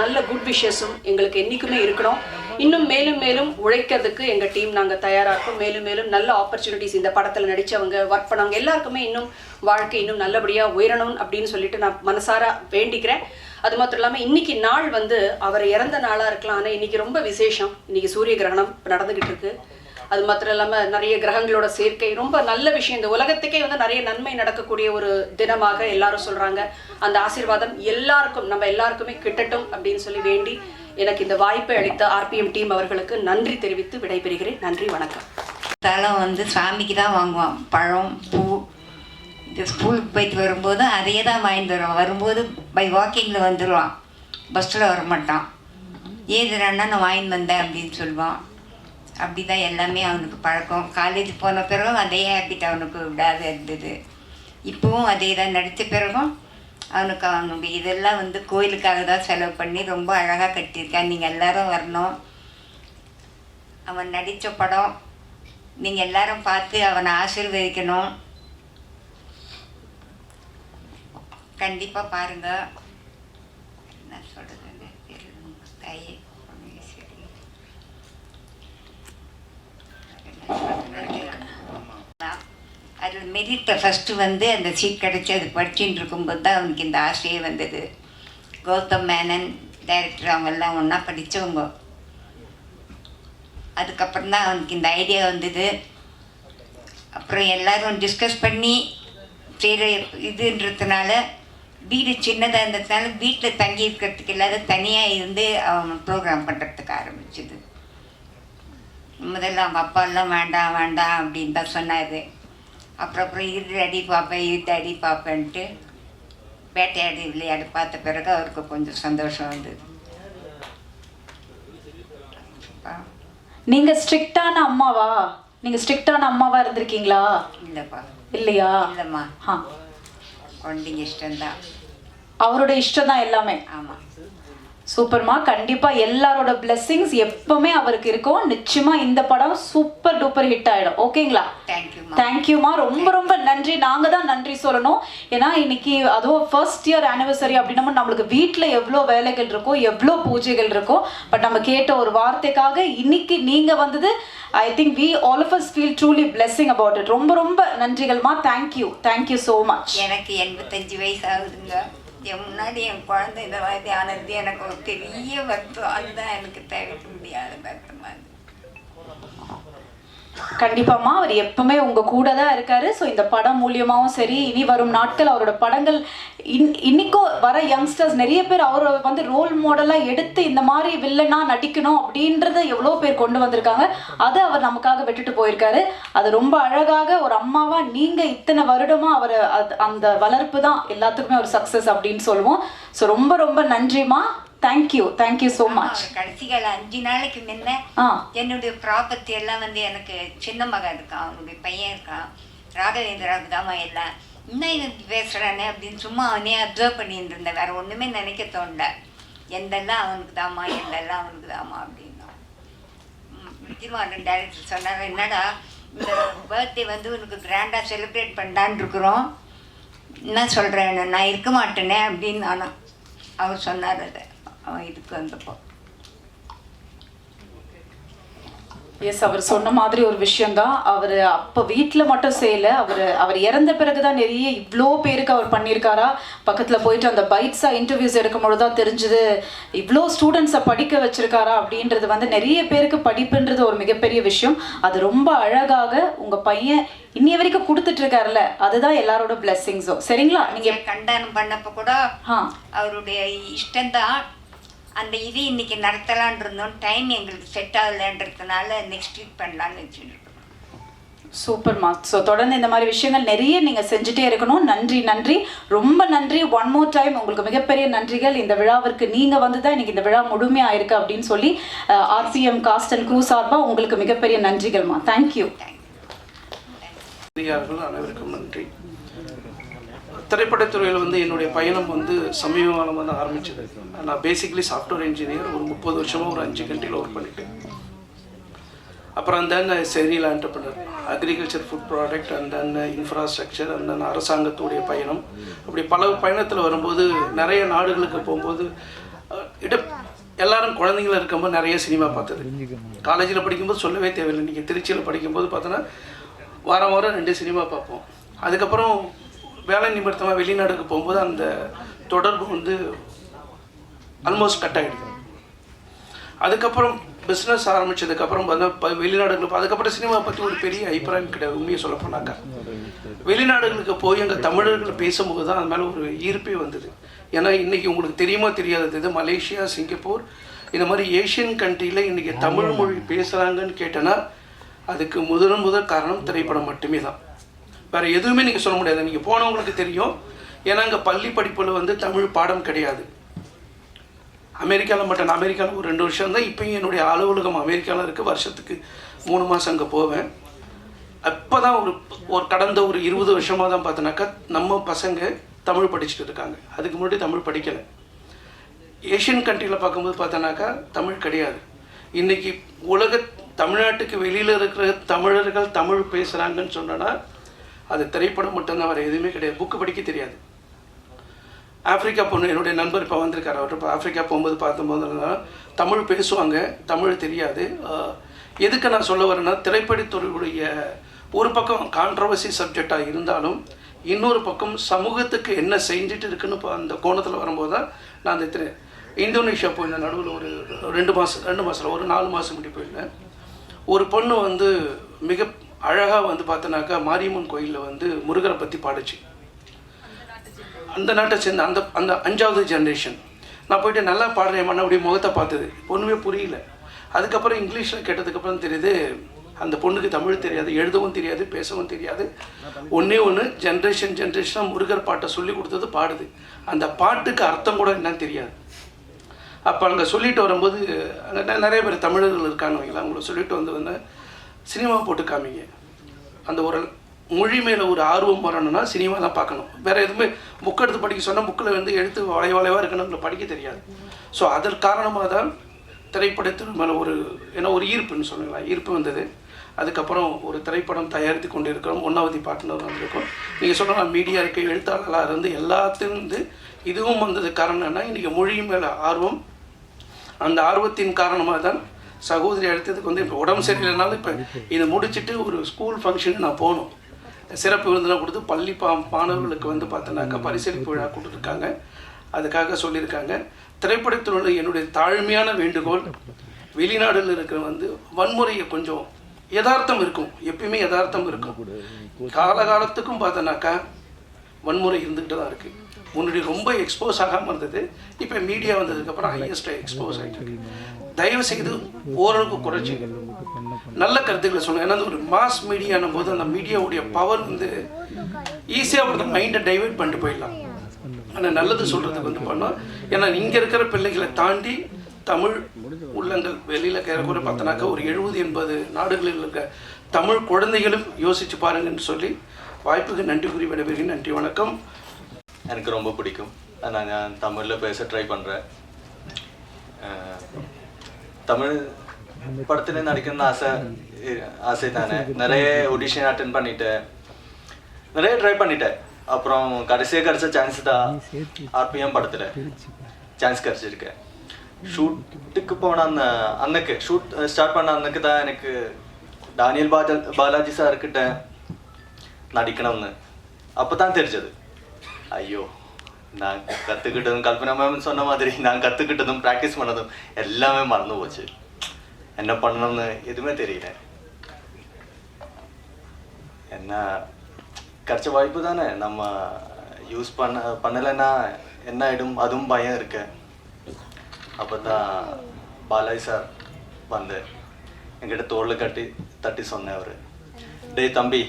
நல்ல குட் விஷஸும் எங்களுக்கு என்றைக்குமே இருக்கணும். இன்னும் மேலும் மேலும் உழைக்கிறதுக்கு எங்கள் டீம் நாங்கள் தயாராக இருக்கோம். மேலும் மேலும் நல்ல ஆப்பர்ச்சுனிட்டிஸ் இந்த படத்தில் நடித்தவங்க ஒர்க் பண்ணவங்க எல்லாருக்குமே இன்னும் வாழ்க்கை இன்னும் நல்லபடியாக உயரணும் அப்படின்னு சொல்லிட்டு நான் மனசார வேண்டிக்கிறேன். அது மாத்திரம் இல்லாமல் இன்றைக்கி நாள் வந்து அவர் இறந்த நாளாக இருக்கலாம், ஆனால் இன்றைக்கி ரொம்ப விசேஷம். இன்றைக்கி சூரிய கிரகணம் நடந்துக்கிட்டு இருக்கு. அது மாத்திரம் இல்லாமல் நிறைய கிரகங்களோட சேர்க்கை ரொம்ப நல்ல விஷயம். இந்த உலகத்துக்கே வந்து நிறைய நன்மை நடக்கக்கூடிய ஒரு தினமாக எல்லாரும் சொல்கிறாங்க. அந்த ஆசீர்வாதம் எல்லாருக்கும் நம்ம எல்லாருக்குமே கிட்டட்டும் அப்படின்னு சொல்லி வேண்டி எனக்கு இந்த வாய்ப்பை அளித்த ஆர்பிஎம் டீம் அவர்களுக்கு நன்றி தெரிவித்து விடைபெறுகிறேன். நன்றி, வணக்கம். தலம் வந்து சாமிக்கு தான் வாங்குவான், பழம் பூ. இந்த ஸ்கூலுக்கு போயிட்டு வரும்போது அதையே தான் வாங்கிட்டு வருவான். வரும்போது பை வாக்கிங்கில் வந்துடுவான், பஸ்ஸில் வரமாட்டான். ஏதுறான்னா நான் வாங்கிட்டு வந்தேன் அப்படின்னு சொல்லுவான். அப்படி தான் எல்லாமே அவனுக்கு பழக்கம். காலேஜ் போன பிறகும் அதே ஹேபிட் அவனுக்கு விடாத இருந்தது. இப்போவும் அதே தான். நடித்த பிறகும் அவனுடைய இதெல்லாம் வந்து கோயிலுக்காக தான் செலவு பண்ணி ரொம்ப அழகாக கட்டியிருக்கான். நீங்கள் எல்லோரும் வரணும். அவன் நடித்த படம் நீங்கள் எல்லாரும் பார்த்து அவனை ஆசீர்வதிக்கணும். கண்டிப்பாக பாருங்கள். என்ன சொல்கிறது, தாயே அதில் மெரிட்டை ஃபஸ்ட்டு வந்து அந்த சீட் கிடச்சி அது படிச்சுட்டு இருக்கும்போது தான் அவனுக்கு இந்த ஆசையே வந்தது. கௌதம் மேனன் டைரக்டர் அவங்கெல்லாம் ஒன்றா படித்தவங்க. அதுக்கப்புறம் தான் அவனுக்கு இந்த ஐடியா வந்தது. அப்புறம் எல்லோரும் டிஸ்கஸ் பண்ணி சரி இதுன்றதுனால வீடு சின்னதாக இருந்ததுனால வீட்டில் தங்கி இருக்கிறதுக்கு இல்லாத தனியாக இருந்து அவன் ப்ரோக்ராம் பண்ணுறதுக்கு ஆரம்பிச்சிது. முதல்ல அவங்க அப்பாலாம் வேண்டாம் வேண்டாம் அப்படின்னு தான் சொன்னார். அப்புறம் இது அடி பார்ப்பேன் இது அடி பார்ப்பேன்ட்டு வேட்டையாடி விளையாடி பார்த்த பிறகு அவருக்கு கொஞ்சம் சந்தோஷம் வந்தது. நீங்க ஸ்ட்ரிக்டான அம்மாவா? நீங்க ஸ்ட்ரிக்டான அம்மாவா இருந்திருக்கீங்களா? இல்லைப்பா. இல்லையா? இல்லைம்மா. குழந்தைங்க இஷ்டம்தான், அவரோட இஷ்டம் தான் எல்லாமே. ஆமாம். சூப்பர்மா. கண்டிப்பா எல்லாரோட பிளெஸிங்ஸ் எப்பவுமே அவருக்கு இருக்கும். நிச்சயமா இந்த படம் சூப்பர் டூப்பர் ஹிட் ஆயிடும். ஓகேங்களா? தேங்க்யூமா. ரொம்ப ரொம்ப நன்றி. நாங்க தான் நன்றி சொல்லணும். ஏன்னா இன்னைக்கு அதுவும் ஃபர்ஸ்ட் இயர் ஆனிவர்சரி அப்படின்னா நம்மளுக்கு வீட்டில் எவ்வளோ வேலைகள் இருக்கும், எவ்வளோ பூஜைகள் இருக்கும். பட் நம்ம கேட்ட ஒரு வார்த்தைக்காக இன்னைக்கு நீங்க வந்தது, I think we all of us feel truly blessing about it. ரொம்ப ரொம்ப நன்றிகள்மா. Thank you so much. எனக்கு 85 வயசு ஆகுதுங்க. என் முன்னாடி என் குழந்தை இந்த மாதிரி ஆனது எனக்கு ஒரு பெரிய வருத்தம். அதுதான் எனக்கு தவிர்க்க முடியாத வருத்தமாக இருந்தது. கண்டிப்பாமா. அவர் எப்பவுமே உங்க கூட தான் இருக்காரு. ஸோ இந்த படம் மூலியமாகவும் சரி, இனி வரும் நாட்கள் அவரோட படங்கள் இன்னைக்கும் வர யங்ஸ்டர்ஸ் நிறைய பேர் அவரை வந்து ரோல் மாடலாக எடுத்து இந்த மாதிரி வில்லனா நடிக்கணும் அப்படின்றத எவ்வளோ பேர் கொண்டு வந்திருக்காங்க. அதை அவர் நமக்காக விட்டுட்டு போயிருக்காரு. அது ரொம்ப அழகாக ஒரு அம்மாவா நீங்க இத்தனை வருடமா அவரை அந்த வளர்ப்பு தான் எல்லாத்துக்குமே ஒரு சக்சஸ் அப்படின்னு சொல்லுவோம். ஸோ ரொம்ப ரொம்ப நன்றிமா. Thank you so much. கடைசி கால 5 நாளைக்கு முன்ன என்னுடைய ப்ராப்பர்ட்டி எல்லாம் வந்து எனக்கு சின்ன மகன் இருக்கான், அவனுடைய பையன் இருக்கான், ராகவேந்திராவுக்கு தாமா எல்லாம். இன்னும் பேசுகிறானே அப்படின்னு சும்மா அவனே அப்சர்வ் பண்ணிட்டு இருந்தேன். வேற ஒன்றுமே நினைக்க தோணல. எந்தெல்லாம் அவனுக்கு தாமா எந்தெல்லாம் அவனுக்கு தாமா அப்படின்னா விஜயமாறன் டைரக்டர் சொன்னாங்க, என்னடா இந்த பர்த்டே வந்து உனக்கு கிராண்டாக செலிப்ரேட் பண்ணலான்னு இருக்கிறோம், என்ன சொல்கிறேன் நான் இருக்க மாட்டேனே அப்படின்னு நானும் அவர் சொன்னார். அதை அவன் இதுக்கு வந்தப்போ எஸ், அவர் சொன்ன மாதிரி ஒரு விஷயம்தான். அவர் அப்போ வீட்டில் மட்டும் செய்யலை, அவர் இறந்த பிறகுதான் நிறைய இவ்வளோ பேருக்கு அவர் பண்ணியிருக்காரா. பக்கத்தில் போயிட்டு அந்த பைட்ஸாக இன்டர்வியூஸ் எடுக்கும்போது தான் தெரிஞ்சுது இவ்வளோ ஸ்டூடெண்ட்ஸை படிக்க வச்சிருக்காரா அப்படின்றது. வந்து நிறைய பேருக்கு படிப்புன்றது ஒரு மிகப்பெரிய விஷயம். அது ரொம்ப அழகாக உங்கள் பையன் இன்னைய வரைக்கும் கொடுத்துட்டு இருக்காருல்ல, அதுதான் எல்லாரோட பிளெஸிங்ஸும். சரிங்களா? நீங்கள் கண்டனம் பண்ணப்போ கூட அவருடைய இஷ்டம்தான். அந்த இது இன்னைக்கு நடத்தலான் இருந்தோம். டைம் எங்களுக்கு செட் ஆகலைன்றதுனால நெக்ஸ்ட் வீக் பண்ணலான்னு வச்சுருக்கோம். சூப்பர்மா. ஸோ தொடர்ந்து இந்த மாதிரி விஷயங்கள் நிறைய நீங்கள் செஞ்சுட்டே இருக்கணும். நன்றி நன்றி, ரொம்ப நன்றி. ஒன் மோர் டைம் உங்களுக்கு மிகப்பெரிய நன்றிகள். இந்த விழாவிற்கு நீங்கள் வந்து தான் இன்னைக்கு இந்த விழா முழுமையாக இருக்கு அப்படின்னு சொல்லி RCM காஸ்ட் அண்ட் க்ரூ சார்பாக உங்களுக்கு மிகப்பெரிய நன்றிகள்மா. தேங்க்யூ. அனைவருக்கும் நன்றி. திரைப்படத்துறையில் வந்து என்னுடைய பயணம் வந்து சமீப காலமாக தான் ஆரம்பிச்சது. நான் பேசிக்கலி சாஃப்ட்வேர் இன்ஜினியர். ஒரு 30 வருஷமாக ஒரு 5 கண்ட்ரியில் ஒர்க் பண்ணிட்டேன். அப்புறம் then serial entrepreneur, agriculture, food product, and then infrastructure, and then அரசாங்கத்துடைய பயணம். அப்படி பல பயணத்தில் வரும்போது நிறைய நாடுகளுக்கு போகும்போது எல்லாரும் குழந்தைங்கள இருக்கும்போது நிறைய சினிமா பார்த்தது. காலேஜில் படிக்கும்போது சொல்லவே தேவையில்லை. நீங்கள் திருச்சியில் படிக்கும்போது பார்த்தோன்னா வாரம் 2 சினிமா பார்ப்போம். அதுக்கப்புறம் வேலை நிமித்தமாக வெளிநாடுக்கு போகும்போது அந்த தொடர்பு வந்து ஆல்மோஸ்ட் கட் ஆகிடுது. அதுக்கப்புறம் பிஸ்னஸ் ஆரம்பித்ததுக்கப்புறம் பார்த்தா வெளிநாடுகளுக்கு அதுக்கப்புறம் சினிமா பற்றி ஒரு பெரிய அபிப்பிராயம் கிடையாது. உண்மையை சொல்ல போனாக்கா வெளிநாடுகளுக்கு போய் அங்கே தமிழர்கள் பேசும்போது தான் அது மேலே ஒரு ஈர்ப்பே வந்தது. ஏன்னா இன்றைக்கி உங்களுக்கு தெரியுமா தெரியாதது, இது மலேசியா, சிங்கப்பூர், இந்த மாதிரி ஏஷியன் கண்ட்ரியில் இன்றைக்கி தமிழ் மொழி பேசுகிறாங்கன்னு கேட்டேன்னா அதுக்கு முதல் காரணம் திரைப்படம் மட்டுமே தான். வேறு எதுவுமே நீங்கள் சொல்ல முடியாது. நீங்கள் போனவங்களுக்கு தெரியும். ஏன்னா அங்கே பள்ளி படிப்பில் வந்து தமிழ் பாடம் கிடையாது. அமெரிக்காவில் மட்டும், அமெரிக்காவில் ஒரு 2 வருஷம் தான். இப்போயும் என்னுடைய அலுவலகம் அமெரிக்காவில் இருக்குது. வருஷத்துக்கு 3 மாதம் அங்கே போவேன். அப்போ தான் ஒரு கடந்த ஒரு 20 வருஷமாக தான் பார்த்தோன்னாக்கா நம்ம பசங்க தமிழ் படிச்சுட்டு இருக்காங்க. அதுக்கு முன்னாடி தமிழ் படிக்கலை. ஏஷியன் கண்ட்ரியில் பார்க்கும்போது பார்த்தோன்னாக்கா தமிழ் கிடையாது. இன்றைக்கி தமிழ்நாட்டுக்கு வெளியில் இருக்கிற தமிழர்கள் தமிழ் பேசுகிறாங்கன்னு சொன்னோன்னா அது திரைப்படம் மட்டும்தான், வேறு எதுவுமே கிடையாது. புக்கு படிக்க தெரியாது. ஆஃப்ரிக்கா பொண்ணு, என்னுடைய நண்பர் இப்போ வந்திருக்காரு. அவர் இப்போ ஆஃப்ரிக்கா போகும்போது பார்த்தம்போது தமிழ் பேசுவாங்க, தமிழ் தெரியாது. எதுக்கு நான் சொல்ல வரேன்னா, திரைப்படத்துறையுடைய ஒரு பக்கம் கான்ட்ரவர்சி சப்ஜெக்டாக இருந்தாலும் இன்னொரு பக்கம் சமூகத்துக்கு என்ன செஞ்சுட்டு இருக்குன்னு இப்போ அந்த கோணத்தில் வரும்போது தான் நான் அந்த இந்தோனேஷியா போயிருந்தேன். நடுவில் ஒரு 2 மாதம் ஒரு 4 மாதம் முடி போயிருந்தேன். ஒரு பொண்ணு வந்து மிக அழகாக வந்து பார்த்தோன்னாக்கா மாரியம்மன் கோயிலில் வந்து முருகரை பற்றி பாடுச்சு. அந்த நாட்டை சேர்ந்த அந்த 5வது ஜென்ரேஷன். நான் போயிட்டு நல்லா பாடுறேன் மண்ண அப்படியே முகத்தை பார்த்தது. ஒன்றுமே புரியல. அதுக்கப்புறம் இங்கிலீஷில் கேட்டதுக்கப்புறம் தெரியுது அந்த பொண்ணுக்கு தமிழ் தெரியாது, எழுதவும் தெரியாது, பேசவும் தெரியாது. ஒன்று ஜென்ரேஷனாக முருகர் பாட்டை சொல்லி கொடுத்தது பாடுது. அந்த பாட்டுக்கு அர்த்தம் கூட என்னன்னு தெரியாது. அப்போ அங்கே சொல்லிட்டு வரும்போது அங்கே நிறைய பேர் தமிழர்கள் இருக்கான்னு வைங்களா, அவங்கள சொல்லிட்டு வந்து சினிமா போட்டு காமிங்க. அந்த ஒரு மொழி மேலே ஒரு ஆர்வம் வரணும்னா சினிமா தான் பார்க்கணும். வேறு எதுவுமே புக் எடுத்து படிக்க சொன்னால் புக்கில் வந்து எழுத்து வளைவாக இருக்கணும், அவங்களை படிக்க தெரியாது. ஸோ அதற்கு காரணமாக தான் திரைப்படத்தின் மேலே ஒரு ஈர்ப்புன்னு சொல்லுங்களா, ஈர்ப்பு வந்தது. அதுக்கப்புறம் ஒரு திரைப்படம் தயாரித்து கொண்டு இருக்கிறோம். 1வது பார்ட்னர் வந்திருக்கோம். நீங்கள் சொல்லலாம் மீடியா இருக்குது, எழுத்தாளர்களாக இருந்து எல்லாத்தையும் வந்து இதுவும் வந்தது காரணம் என்ன, இன்றைக்கி மொழி மேலே ஆர்வம். அந்த ஆர்வத்தின் காரணமாக தான் சகோதரி அடுத்ததுக்கு வந்து இப்போ உடம்பு சரியில்லைனாலும் இப்போ இதை முடிச்சுட்டு ஒரு ஸ்கூல் ஃபங்க்ஷனுக்கு நான் போகணும். சிறப்பு விருந்தெல்லாம் கொடுத்து பள்ளி மாணவர்களுக்கு வந்து பார்த்தோன்னாக்கா பரிசளிப்பு விழா கொடுத்துருக்காங்க. அதுக்காக சொல்லியிருக்காங்க. திரைப்படத்தினுடைய என்னுடைய தாழ்மையான வேண்டுகோள், வெளிநாடுகளில் இருக்கிற வந்து வன்முறையை கொஞ்சம் யதார்த்தம் இருக்கும், எப்பயுமே யதார்த்தம் இருக்கும். காலகாலத்துக்கும் பார்த்தோன்னாக்கா வன்முறை இருந்துக்கிட்டு தான் இருக்குது. முன்னாடி ரொம்ப எக்ஸ்போஸ் ஆகாமல் இருந்தது. இப்போ மீடியா வந்ததுக்கப்புறம் ஹையஸ்ட்டாக எக்ஸ்போஸ் ஆகிட்டு. தயவு செய்து ஓரளவுக்கு குறைச்சி நல்ல கருத்துக்களை சொல்லுங்கள். ஏன்னா ஒரு மாஸ் மீடியானும் போது அந்த மீடியாவுடைய பவர் வந்து ஈஸியாக ஒரு மைண்டை டைவெர்ட் பண்ணிட்டு போயிடலாம். ஆனால் நல்லது சொல்கிறதுக்கு வந்து பண்ணோம். ஏன்னா இங்கே இருக்கிற பிள்ளைகளை தாண்டி தமிழ் உள்ளங்கள் வெளியில் கேட்கக்கூட பார்த்தோன்னாக்கா ஒரு 70-80 நாடுகளில் இருக்க தமிழ் குழந்தைகளும் யோசித்து பாருங்கன்னு சொல்லி வாய்ப்புக்கு நன்றி கூறி விடைபெறுகிறேன். நன்றி, வணக்கம். எனக்கு ரொம்ப பிடிக்கும். நான் தமிழில் பேச ட்ரை பண்ணுறேன். தமிழ் படத்தில் நடிக்கணும்னு ஆசை தானே. நிறைய ஆடிஷன் அட்டென்ட் பண்ணிட்டேன், நிறைய ட்ரை பண்ணிட்டேன். அப்புறம் கடைசியாக கிடச்ச சான்ஸ் தான் RPM படத்தில் சான்ஸ் கிடச்சிருக்கேன். ஷூட்டுக்கு போன அன்னைக்கு ஷூட் ஸ்டார்ட் பண்ண அன்னைக்கு தான் எனக்கு டானியல் பாலாஜி சார்கிட்ட நடிக்கணும்னு அப்போ தான் தெரிஞ்சது. ஐயோ, நான் கற்றுக்கிட்டதும் கல்பனா மேம் சொன்ன மாதிரி நான் கற்றுக்கிட்டதும் ப்ராக்டிஸ் பண்ணதும் எல்லாமே மறந்து போச்சு. என்ன பண்ணணும்னு எதுவுமே தெரியல. என்ன கிடைச்ச வாய்ப்பு தானே, நம்ம யூஸ் பண்ணலைன்னா என்ன ஆகிடும், அதுவும் பயம் இருக்கு. அப்போ தான் பாலாஜி சார் வந்து என்கிட்ட தோளில் தட்டி சொன்னவர், டே தம்பி,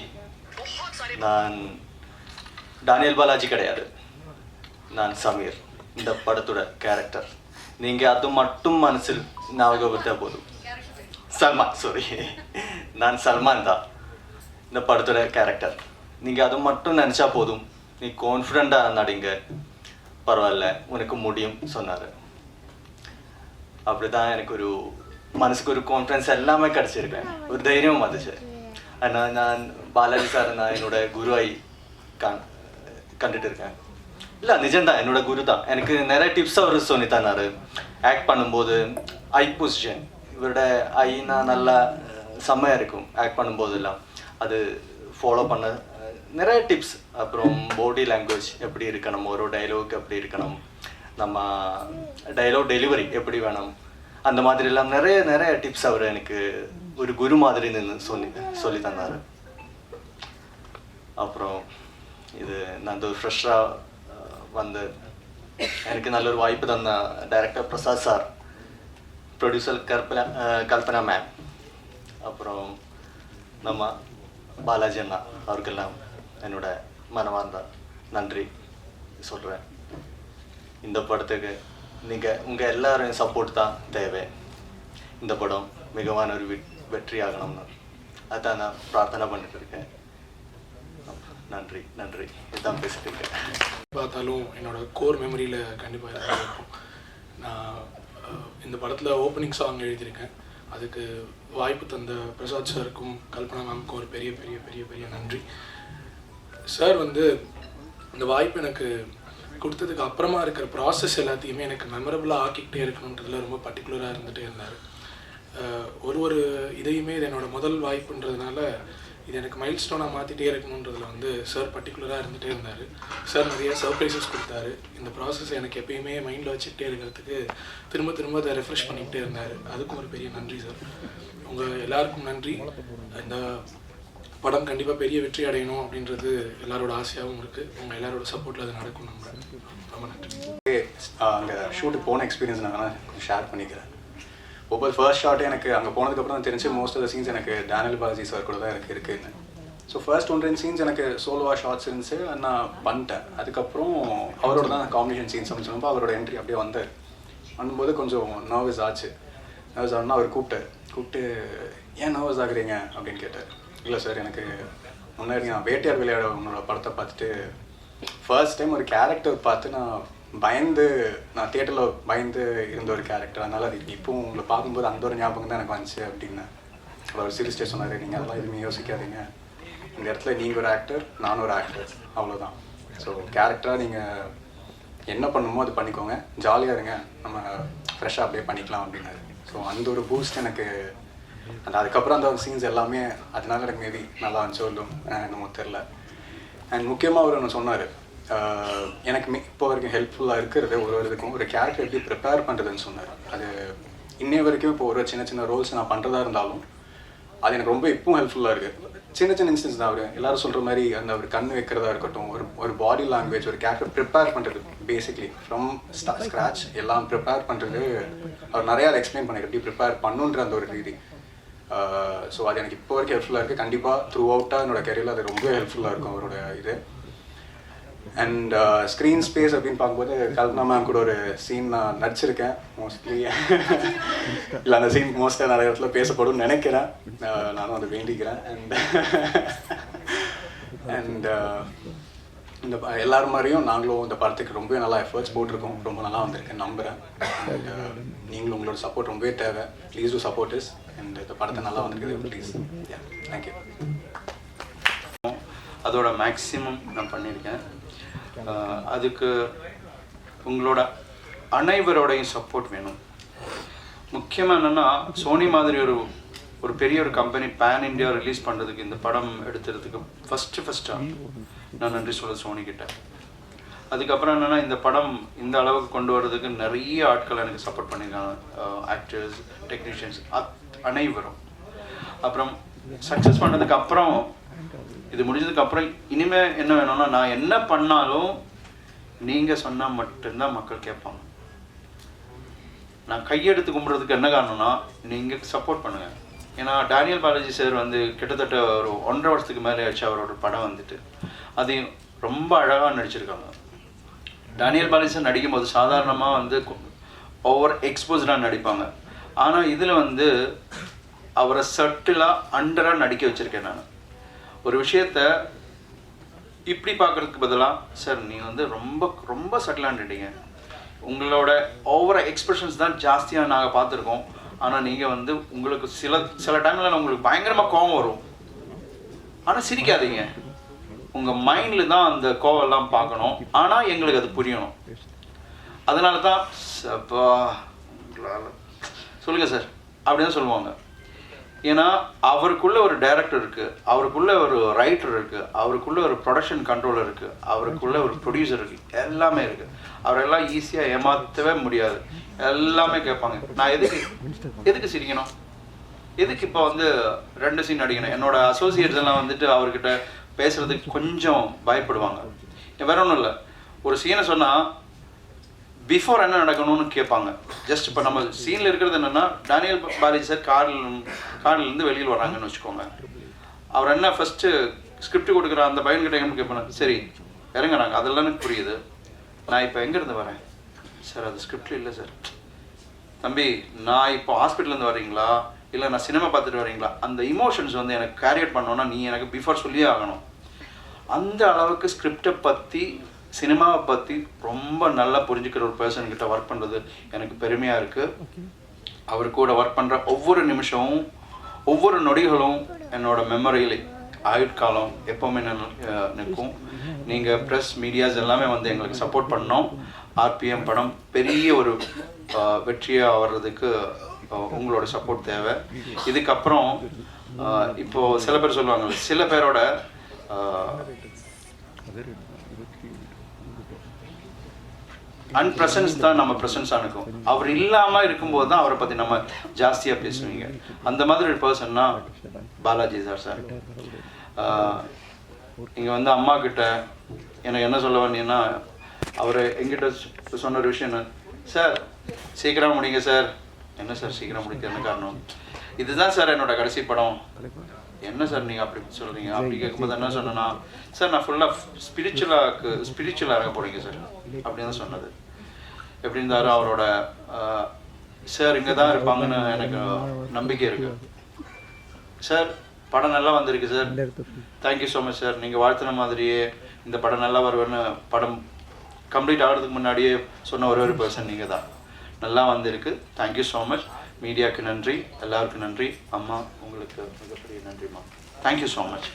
நான் டானியல் பாலாஜி கிடையாது, நான் சமீர், இந்த படத்தோட கேரக்டர். நீங்கள் அது மட்டும் மனசில் ஞாபகப்படுத்தா போதும். சல்மான், சாரி, நான் சல்மான் தான், இந்த படத்தோட கேரக்டர். நீங்கள் அது மட்டும் நினச்சா போதும், நீ கான்ஃபிடெண்ட்டாக நடிங்க, பரவாயில்ல உனக்கு முடியும் சொன்னார். அப்படி தான் எனக்கு ஒரு மனசுக்கு ஒரு கான்ஃபிடன்ஸ் எல்லாமே கிடச்சிருக்கேன், ஒரு தைரியமும் வந்துச்சு. ஆனால் நான் பாலாஜி சார் நான் என்னோட குருவாய் கண்டுட்டு இருக்கேன். இல்லை நிஜம்தான், என்னோட குரு தான். எனக்கு நிறைய டிப்ஸ் அவர் சொல்லி தந்தார். ஆக்ட் பண்ணும்போது ஐ பொசிஷன், இவரோட ஐனா நல்லா செம்மையாக இருக்கும் ஆக்ட் பண்ணும்போதெல்லாம், அது ஃபாலோ பண்ண நிறைய டிப்ஸ். அப்புறம் பாடி லாங்குவேஜ் எப்படி இருக்கணும், ஒரு டைலாக் எப்படி இருக்கணும், நம்ம டைலாக் டெலிவரி எப்படி வேணும், அந்த மாதிரிலாம் நிறைய நிறைய டிப்ஸ் அவர் எனக்கு ஒரு குரு மாதிரி நின்று சொல்லி தந்தார். அப்புறம் இது நான் ஒரு ஃப்ரெஷ்ஷாக வந்து எனக்கு நல்ல ஒரு வாய்ப்பு தந்த director Prasad sir, producer Kalpana ma'am, அப்புறம் நம்ம பாலாஜி அண்ணா, அவருக்கெல்லாம் என்னோட மனமார்ந்த நன்றி சொல்கிறேன். இந்த படத்துக்கு உங்கள் எல்லாரும் சப்போர்ட் தான் தேவை. இந்த படம் மிகவான ஒரு வெற்றி ஆகணும்னு அதான் நான் பிரார்த்தனை பண்ணிட்டு இருக்கேன். நன்றி நன்றி, இதுதான் பேசிட்டு இருக்கேன். பார்த்தாலும் என்னோட கோர் மெமரியில் கண்டிப்பாக இருக்கும். நான் இந்த படத்தில் ஓப்பனிங் சாங் எழுதியிருக்கேன். அதுக்கு வாய்ப்பு தந்த பிரசாத் சாருக்கும் கல்பனா மேம்க்கும் ஒரு பெரிய பெரிய பெரிய பெரிய நன்றி. சார் வந்து இந்த வாய்ப்பு எனக்கு கொடுத்ததுக்கு அப்புறமா இருக்கிற ப்ராசஸ் எல்லாத்தையுமே எனக்கு மெமரபுளாக ஆக்கிக்கிட்டே இருக்கணுன்றதுல ரொம்ப பர்டிகுலராக இருந்துகிட்டே இருந்தார். ஒரு இதையுமே இது என்னோடய முதல் வாய்ப்புன்றதுனால இது எனக்கு மைல் ஸ்டோனாக மாற்றிட்டே இருக்கணுன்றதில் வந்து சார் பர்டிகுலராக இருந்துகிட்டே இருந்தார். சார் நிறைய சர்ப்ரைசஸ் கொடுத்தாரு. இந்த ப்ராசஸ் எனக்கு எப்பயுமே மைண்டில் வச்சுக்கிட்டே இருக்கிறதுக்கு திரும்ப திரும்ப அதை ரெஃப்ரெஷ் பண்ணிக்கிட்டே இருந்தார். அதுக்கும் ஒரு பெரிய நன்றி சார். உங்கள் எல்லாருக்கும் நன்றி. இந்த படம் கண்டிப்பாக பெரிய வெற்றி அடையணும் அப்படின்றது எல்லாரோட ஆசையாகவும் இருக்குது. உங்கள் எல்லாரோட சப்போர்ட்டில் அது நடக்கும். நம்புறேன். ரொம்ப நன்றி. அங்கே ஷூட்டுக்கு போன எக்ஸ்பீரியன்ஸ் நான் ஷேர் பண்ணிக்கிறேன். ஒவ்வொரு ஃபர்ஸ்ட் ஷாட்டே எனக்கு அங்கே போனதுக்கப்புறம் தான் தெரிஞ்சு மோஸ்ட் ஆஃப் த சீன்ஸ் எனக்கு டேனியல் பாலாஜி சார் கூட தான் எனக்கு இருக்குன்னு. ஸோ ஃபர்ஸ்ட் 1-2 சீன்ஸ் எனக்கு சோலோவாக ஷார்ட்ஸ் இருந்துச்சு, நான் பண்ணிட்டேன். அதுக்கப்புறம் அவரோட தான் காம்பினேஷன் சீன்ஸ் அப்படின்னு அவரோட என்ட்ரி அப்படியே வந்தார். பண்ணும்போது கொஞ்சம் நர்வஸ் ஆச்சு. நர்வஸ் ஆகுனா அவர் கூப்பிட்டு ஏன் நர்வஸ் ஆகுறீங்க அப்படின்னு கேட்டார். இல்லை சார், எனக்கு முன்னாடி நான் வேட்டையார் விளையாட உன்னோட படத்தை பார்த்துட்டு ஃபர்ஸ்ட் டைம் ஒரு கேரக்டர் பார்த்து நான் தியேட்டரில் பயந்து இருந்த ஒரு கேரக்டர், அதனால் அது இப்போவும் உங்களை பார்க்கும்போது அந்த ஒரு ஞாபகம் தான் எனக்கு வந்துச்சு அப்படின்னு அவர் சிரிச்சிட்டே சொன்னார். நீங்கள் அதெல்லாம் எதுவுமே யோசிக்காதீங்க, இந்த இடத்துல நீங்கள் ஒரு ஆக்டர், நானும் ஒரு ஆக்டர், அவ்வளோதான். ஸோ கேரக்டராக நீங்கள் என்ன பண்ணணுமோ அது பண்ணிக்கோங்க, ஜாலியாக இருங்க, நம்ம ஃப்ரெஷ்ஷாக அப்படியே பண்ணிக்கலாம் அப்படின்னாரு. ஸோ அந்த ஒரு பூஸ்ட் எனக்கு அதுக்கப்புறம் அந்த சீன்ஸ் எல்லாமே அதனால எனக்கு மேபி நல்லா இருந்துச்சோ என்னமோ தெரில. அண்ட் முக்கியமாக அவர் ஒன்று சொன்னார், எனக்கு இப்போ வரைக்கும் ஹெல்ப்ஃபுல்லாக இருக்கிறது ஒரு இதுக்கும் ஒரு கேரக்டர் எப்படி ப்ரிப்பேர் பண்ணுறதுன்னு சொன்னார். அது இன்னைய வரைக்கும் இப்போ ஒரு சின்ன சின்ன ரோல்ஸ் நான் பண்ணுறதா இருந்தாலும் அது எனக்கு ரொம்ப இப்பவும் ஹெல்ப்ஃபுல்லாக இருக்குது. சின்ன சின்ன இன்ஸ்டன்ஸ் தான். அவர் எல்லாரும் சொல்கிற மாதிரி அந்த அவர் கண் வைக்கிறதா இருக்கட்டும், ஒரு பாடி லாங்குவேஜ், ஒரு கேரக்டர் ப்ரிப்பேர் பண்ணுறது, பேசிக்லி ஃப்ரம் ஸ்க்ராட்ச் எல்லாம் ப்ரிப்பேர் பண்ணுறது அவர் நிறையா அதை எக்ஸ்பிளைன் பண்ணார், எப்படி ப்ரிப்பேர் பண்ணுன்ற அந்த ஒரு ரீதி. ஸோ அது எனக்கு இப்போ வரைக்கும் ஹெல்ப்ஃபுல்லாக இருக்குது. கண்டிப்பாக த்ரூ அவுட்டாக என்னோட கெரியரில் அது ரொம்ப ஹெல்ப்ஃபுல்லாக இருக்கும் அவரோட இது. அண்ட் ஸ்க்ரீன் ஸ்பேஸ் அப்படின்னு பார்க்கும்போது கல்பனா மேம் கூட ஒரு சீன் நான் நடிச்சிருக்கேன் மோஸ்ட்லி. இல்லை அந்த சீன் மோஸ்ட்டாக நிறைய இடத்துல பேசப்படும் நினைக்கிறேன், நானும் அதை வேண்டிக்கிறேன். அண்ட் இந்த எல்லாரும் மாதிரியும் நாங்களும் இந்த படத்துக்கு ரொம்பவே நல்லா எஃபர்ட்ஸ் போட்டிருக்கோம், ரொம்ப நல்லா வந்திருக்கேன் நம்புகிறேன். அண்ட் நீங்களும் உங்களோட சப்போர்ட் ரொம்பவே தேவை. Please do support is. And இந்த படத்தை நல்லா வந்திருக்குது, ப்ளீஸ். தேங்க்யூ. அதோட மேக்ஸிமம் நான் பண்ணியிருக்கேன். அதுக்கு உங்களோட அனைவரோடையும் சப்போர்ட் வேணும். முக்கியமாக என்னென்னா, சோனி மாதிரி ஒரு பெரிய ஒரு கம்பெனி பேன் இண்டியா ரிலீஸ் பண்ணுறதுக்கு இந்த படம் எடுத்துறதுக்கு ஃபஸ்ட்டாக நான் நன்றி சொல்ல சோனிக்கிட்ட. அதுக்கப்புறம் என்னென்னா, இந்த படம் இந்த அளவுக்கு கொண்டு வர்றதுக்கு நிறைய ஆட்கள் எனக்கு சப்போர்ட் பண்ணியிருக்காங்க, ஆக்டர்ஸ், டெக்னீஷியன்ஸ் அனைவரும். அப்புறம் சக்ஸஸ் பண்ணதுக்கு அப்புறம், இது முடிஞ்சதுக்கப்புறம் இனிமேல் என்ன வேணும்னா, நான் என்ன பண்ணாலும் நீங்கள் சொன்னால் மட்டும்தான் மக்கள் கேட்பாங்க. நான் கையெடுத்து கும்பிட்றதுக்கு என்ன காரணம்னா, நீங்கள் சப்போர்ட் பண்ணுங்கள். ஏன்னா டேனியல் பாலாஜி சார் வந்து கிட்டத்தட்ட ஒரு 1.5 வருஷத்துக்கு மேலே ஆச்சு அவரோட படம் வந்துட்டு. அதையும் ரொம்ப அழகாக நடிச்சிருக்காங்க. டேனியல் பாலாஜி சார் நடிக்கும்போது சாதாரணமாக வந்து ஓவர் எக்ஸ்போஸ்டாக நடிப்பாங்க. ஆனால் இதில் வந்து அவரை சட்டிலாக அண்டராக நடிக்க வச்சுருக்கேன் நான். ஒரு விஷயத்த இப்படி பார்க்குறதுக்கு பதிலாக சார் நீங்கள் வந்து ரொம்ப ரொம்ப சட்டிலாக நடிங்க, உங்களோட ஓவர எக்ஸ்பிரஷன்ஸ் தான் ஜாஸ்தியாக நாங்கள் பார்த்துருக்கோம். ஆனால் நீங்கள் வந்து உங்களுக்கு சில டைமில் உங்களுக்கு பயங்கரமாக கோவம் வரும், ஆனால் சிரிக்காதீங்க. உங்கள் மைண்டில் தான் அந்த கோவெல்லாம் பார்க்கணும், ஆனால் எங்களுக்கு அது புரியணும். அதனால தான் சொல்லுங்கள் சார் அப்படி தான் சொல்லுவாங்க. ஏன்னா அவருக்குள்ளே ஒரு டைரக்டர் இருக்குது, அவருக்குள்ளே ஒரு ரைட்டர் இருக்குது, அவருக்குள்ளே ஒரு ப்ரொடக்ஷன் கண்ட்ரோலர் இருக்குது, அவருக்குள்ளே ஒரு ப்ரொடியூசர் இருக்குது, எல்லாமே இருக்குது. அவரெல்லாம் ஈஸியாக ஏமாற்றவே முடியாது. எல்லாமே கேட்பாங்க, நான் எதுக்கு சிரிக்கணும், எதுக்கு இப்போ வந்து 2 சீன் அடிக்கணும். என்னோட அசோசியேட்ஸ் எல்லாம் வந்துட்டு அவர்கிட்ட பேசுகிறதுக்கு கொஞ்சம் பயப்படுவாங்க. வேற ஒன்றும் இல்லை, ஒரு சீனை சொன்னால் பிஃபோர் என்ன நடக்கணும்னு கேட்பாங்க. ஜஸ்ட் இப்போ நம்ம சீனில் இருக்கிறது என்னென்னா, டேனியல் பாலாஜி சார் கார்லேருந்து வெளியில் வராங்கன்னு வச்சுக்கோங்க. அவர் என்ன ஃபஸ்ட்டு ஸ்கிரிப்ட் கொடுக்குற அந்த பையன்கிட்ட எங்கே கேட்பேன், சரி இறங்குறாங்க, அதெல்லாம் எனக்கு புரியுது, நான் இப்போ எங்கேருந்து வரேன் சார், அது ஸ்கிரிப்டில் இல்லை சார். தம்பி நான் இப்போ ஹாஸ்பிட்டல்லேருந்து வரீங்களா இல்லை நான் சினிமா பார்த்துட்டு வரீங்களா, அந்த இமோஷன்ஸ் வந்து எனக்கு கேரியட் பண்ணோன்னா நீ எனக்கு பிஃபோர் சொல்லியே ஆகணும். அந்த அளவுக்கு ஸ்கிரிப்டை பற்றி சினிமாவை பற்றி ரொம்ப நல்லா புரிஞ்சுக்கிற ஒரு பர்சன்கிட்ட ஒர்க் பண்ணுறது எனக்கு பெருமையாக இருக்குது. அவர் கூட ஒர்க் பண்ணுற ஒவ்வொரு நிமிஷமும் ஒவ்வொரு நொடிகளும் என்னோட மெமரியில் ஆயுட்காலம் எப்போவுமே நிற்கும். நீங்கள் ப்ரெஸ் மீடியாஸ் எல்லாமே வந்து எங்களுக்கு சப்போர்ட் பண்ணோம். ஆர்பிஎம் படம் பெரிய ஒரு வெற்றியாக வர்றதுக்கு உங்களோட சப்போர்ட் தேவை. இதுக்கப்புறம் இப்போது சில பேர் சொல்லுவாங்க, சில பேரோட அன்பிரசன்ஸ் தான் நம்ம ப்ரெசன்ஸாக இருக்கும். அவர் இல்லாமல் இருக்கும்போது தான் அவரை பற்றி நம்ம ஜாஸ்தியாக பேசுவீங்க. அந்த மாதிரி ஒரு பர்சன்னா பாலாஜி சார். இங்கே வந்து அம்மா கிட்ட எனக்கு என்ன சொல்ல வந்தீங்கன்னா, அவர் எங்கிட்ட சொன்ன ஒரு விஷயம் என்ன, சார் சீக்கிரம் முடிங்க சார். என்ன சார் சீக்கிரம் முடிக்க என்ன காரணம், இதுதான் சார் என்னோட கடைசி படம். என்ன சார் நீங்கள் அப்படி சொல்கிறீங்க, அப்படி கேட்கும்போது என்ன சொன்னேன்னா, சார் நான் ஃபுல்லாக ஸ்பிரிச்சுவலாக இறங்க போகிறீங்க சார் அப்படின்னு தான் சொன்னது. எப்படி இருந்தாலும் அவரோட சார் இங்கே தான் இருப்பாங்கன்னு எனக்கு நம்பிக்கை இருக்குது. சார் படம் நல்லா வந்திருக்கு sir, thank you so much sir. நீங்கள் வாழ்த்துன மாதிரியே இந்த படம் நல்லா வருவேன்னு படம் கம்ப்ளீட் ஆகிறதுக்கு முன்னாடியே சொன்ன ஒரு பர்சன் நீங்கள் தான். நல்லா வந்திருக்கு, தேங்க்யூ ஸோ மச். மீடியாவுக்கு நன்றி, எல்லாருக்கும் நன்றி. அம்மா உங்களுக்கு மிகப்பெரிய நன்றிம்மா, தேங்க்யூ ஸோ மச்.